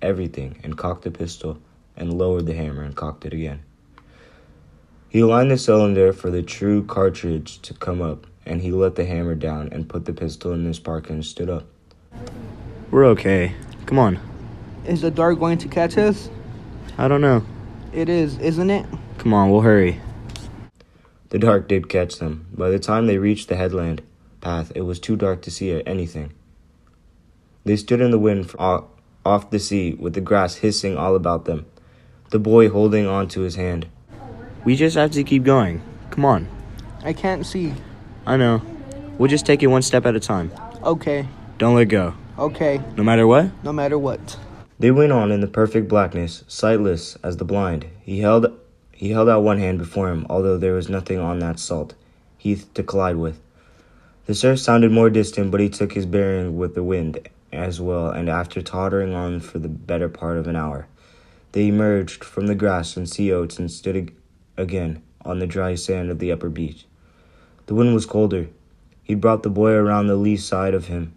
everything and cocked the pistol and lowered the hammer and cocked it again. He aligned the cylinder for the true cartridge to come up, and he let the hammer down and put the pistol in his pocket and stood up. We're okay. Come on. Is the dark going to catch us? I don't know. It is, isn't it? Come on, we'll hurry. The dark did catch them. By the time they reached the headland path, it was too dark to see anything. They stood in the wind off the sea with the grass hissing all about them, the boy holding on to his hand. We just have to keep going. Come on. I can't see. I know. We'll just take it one step at a time. Okay. Don't let go. Okay. No matter what? No matter what. They went on in the perfect blackness, sightless as the blind. He held out one hand before him, although there was nothing on that salt heath to collide with. The surf sounded more distant, but he took his bearing with the wind as well, and after tottering on for the better part of an hour, they emerged from the grass and sea oats and stood again on the dry sand of the upper beach. The wind was colder. He'd brought the boy around the lee side of him,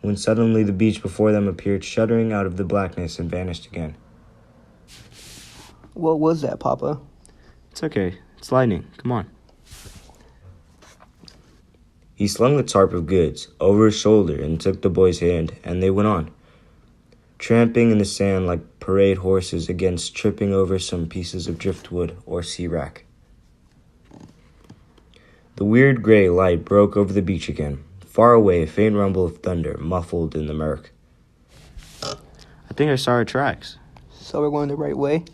when suddenly the beach before them appeared shuddering out of the blackness and vanished again. What was that, Papa? It's okay. It's lightning. Come on. He slung the tarp of goods over his shoulder and took the boy's hand, and they went on, tramping in the sand like parade horses against tripping over some pieces of driftwood or sea wrack. The weird gray light broke over the beach again. Far away, a faint rumble of thunder muffled in the murk. I think I saw our tracks. So we're going the right way?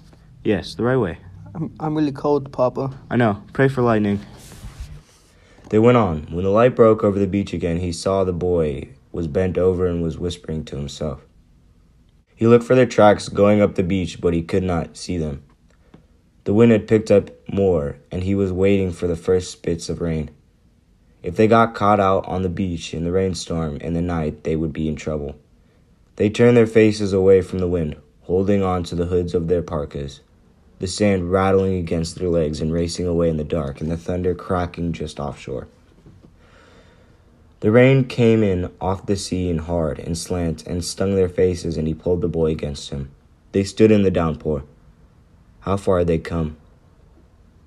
Yes, the right way. I'm really cold, Papa. I know. Pray for lightning. They went on. When the light broke over the beach again, he saw the boy was bent over and was whispering to himself. He looked for their tracks going up the beach, but he could not see them. The wind had picked up more, and he was waiting for the first spits of rain. If they got caught out on the beach in the rainstorm in the night, they would be in trouble. They turned their faces away from the wind, holding on to the hoods of their parkas, the sand rattling against their legs and racing away in the dark, and the thunder cracking just offshore. The rain came in off the sea in hard and slant and stung their faces, and he pulled the boy against him. They stood in the downpour. How far had they come?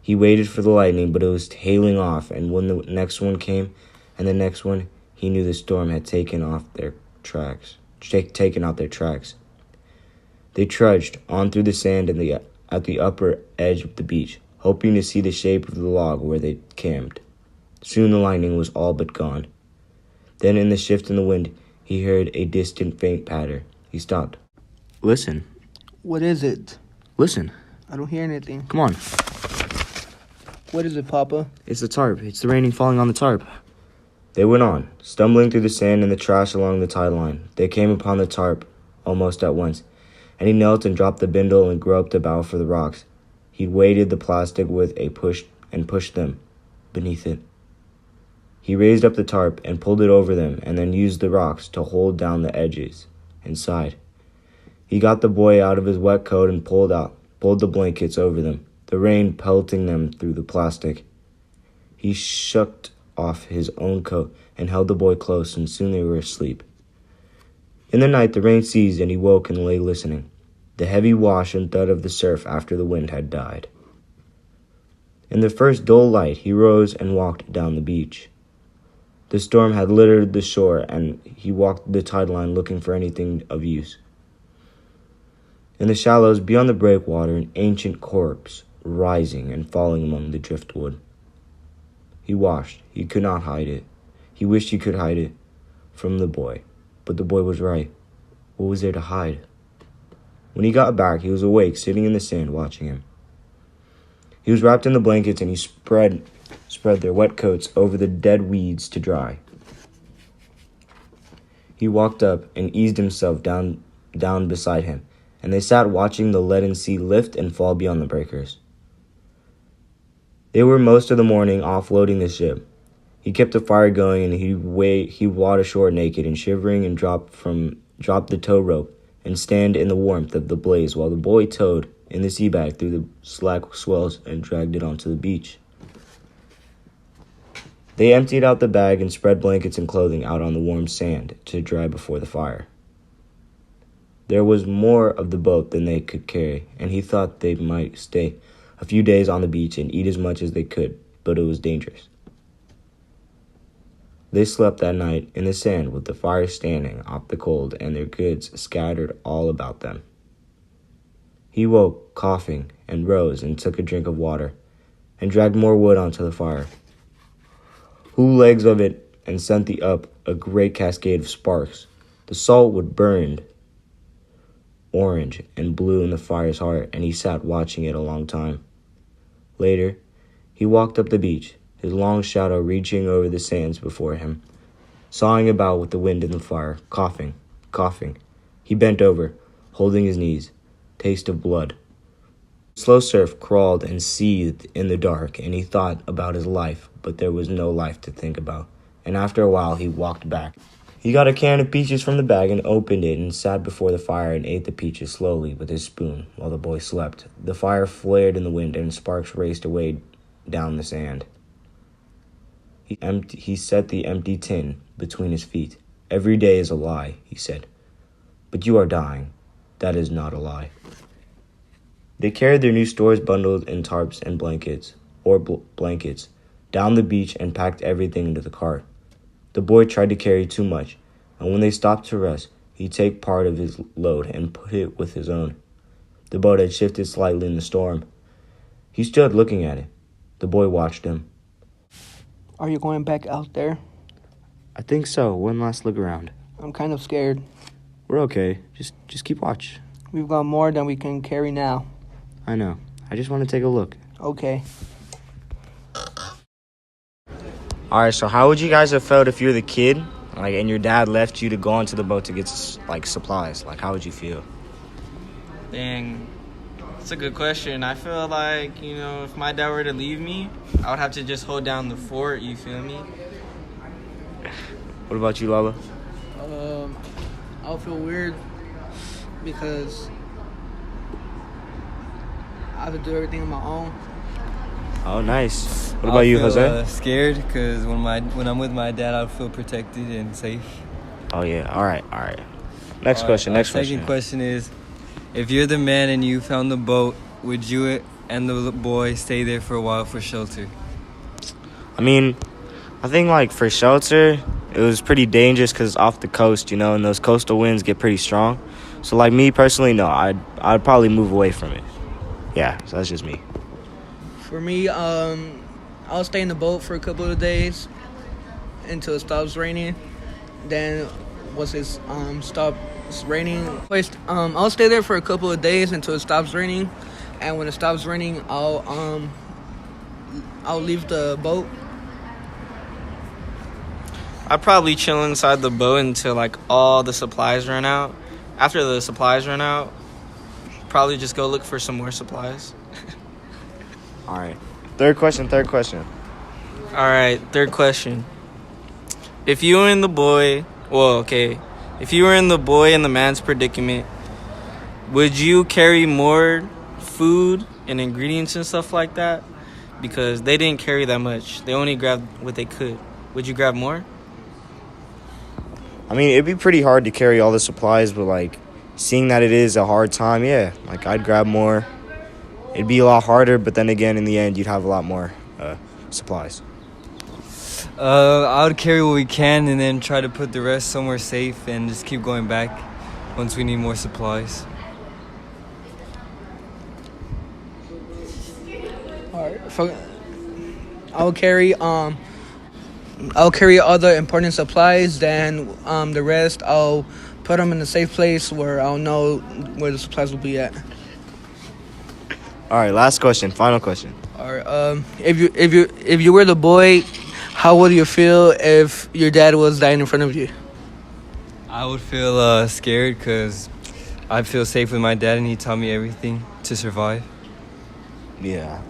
He waited for the lightning, but it was hailing off, and when the next one came, and the next one, he knew the storm had taken out their tracks. They trudged on through the sand at the upper edge of the beach, hoping to see the shape of the log where they camped. Soon the lightning was all but gone. Then in the shift in the wind, he heard a distant faint patter. He stopped. Listen. What is it? Listen. I don't hear anything. Come on. What is it, Papa? It's the tarp. It's the raining falling on the tarp. They went on, stumbling through the sand and the trash along the tide line. They came upon the tarp almost at once, and he knelt and dropped the bindle and groped about for the rocks. He weighted the plastic with a push and pushed them beneath it. He raised up the tarp and pulled it over them, and then used the rocks to hold down the edges inside. He got the boy out of his wet coat and pulled the blankets over them, the rain pelting them through the plastic. He shook off his own coat and held the boy close, and soon they were asleep. In the night the rain ceased, and he woke and lay listening, the heavy wash and thud of the surf after the wind had died. In the first dull light he rose and walked down the beach. The storm had littered the shore, and he walked the tide line looking for anything of use. In the shallows beyond the breakwater, an ancient corpse rising and falling among the driftwood. He watched. He could not hide it. He wished he could hide it from the boy, but the boy was right. What was there to hide? When he got back, he was awake, sitting in the sand, watching him. He was wrapped in the blankets, and he spread their wet coats over the dead weeds to dry. He walked up and eased himself down beside him, and they sat watching the leaden sea lift and fall beyond the breakers. They were most of the morning offloading the ship. He kept the fire going, and he'd wade ashore naked and shivering and drop the tow rope and stand in the warmth of the blaze while the boy towed in the sea bag through the slack swells and dragged it onto the beach. They emptied out the bag and spread blankets and clothing out on the warm sand to dry before the fire. There was more of the boat than they could carry, and he thought they might stay a few days on the beach and eat as much as they could, but it was dangerous. They slept that night in the sand with the fire standing off the cold and their goods scattered all about them. He woke, coughing, and rose and took a drink of water, and dragged more wood onto the fire, blew legs of it, and sent up a great cascade of sparks. The salt wood burned orange and blue in the fire's heart, and he sat watching it a long time. Later, he walked up the beach, his long shadow reaching over the sands before him, sawing about with the wind and the fire, coughing, coughing. He bent over, holding his knees. Taste of blood. Slow surf crawled and seethed in the dark, and he thought about his life, but there was no life to think about. And after a while, he walked back. He got a can of peaches from the bag and opened it and sat before the fire and ate the peaches slowly with his spoon while the boy slept. The fire flared in the wind and sparks raced away down the sand. He set the empty tin between his feet. "Every day is a lie," he said. "But you are dying. That is not a lie." They carried their new stores bundled in tarps and blankets, down the beach and packed everything into the cart. The boy tried to carry too much, and when they stopped to rest, he'd take part of his load and put it with his own. The boat had shifted slightly in the storm. He stood looking at it. The boy watched him. Are you going back out there? I think so. One last look around. I'm kind of scared. We're okay. Just keep watch. We've got more than we can carry now. I know. I just want to take a look. Okay. Alright, so how would you guys have felt if you're the kid, and your dad left you to go onto the boat to get, supplies? How would you feel? Dang, that's a good question. I feel like, if my dad were to leave me, I would have to just hold down the fort, you feel me? What about you, Lala? I'll feel weird because I have to do everything on my own. Oh, nice. What about you, feel, Jose? Scared because when I'm with my dad, I'll feel protected and safe. Oh, yeah. All right. Next question. Second question is, if you're the man and you found the boat, would you and the boy stay there for a while for shelter? I think, for shelter, it was pretty dangerous because off the coast, and those coastal winds get pretty strong. So, me personally, no, I'd probably move away from it. Yeah, so that's just me. For me, I'll stay in the boat for a couple of days until it stops raining. Then once it stops raining, I'll stay there for a couple of days until it stops raining. And when it stops raining, I'll leave the boat. I'd probably chill inside the boat until, all the supplies run out. After the supplies run out, probably just go look for some more supplies. All right. Third question. All right, third question. If you were in the boy and the man's predicament, would you carry more food and ingredients and stuff like that? Because they didn't carry that much. They only grabbed what they could. Would you grab more? It'd be pretty hard to carry all the supplies, but, seeing that it is a hard time, yeah. I'd grab more. It'd be a lot harder, but then again, in the end, you'd have a lot more supplies. I would carry what we can and then try to put the rest somewhere safe and just keep going back once we need more supplies. All right. I'll carry all the important supplies. Then the rest I'll put them in a safe place where I'll know where the supplies will be at. All right, last question, final question. All right. If you were the boy, how would you feel if your dad was dying in front of you? I would feel scared because I'd feel safe with my dad and he taught me everything to survive. Yeah.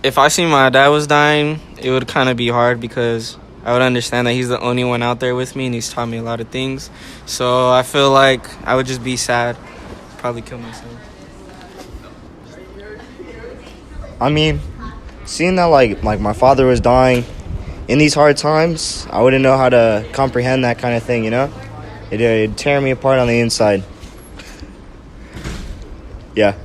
If I see my dad was dying, it would kind of be hard because I would understand that he's the only one out there with me and he's taught me a lot of things. So I feel like I would just be sad. Probably kill myself. Seeing that my father was dying in these hard times, I wouldn't know how to comprehend that kind of thing, It'd tear me apart on the inside. Yeah.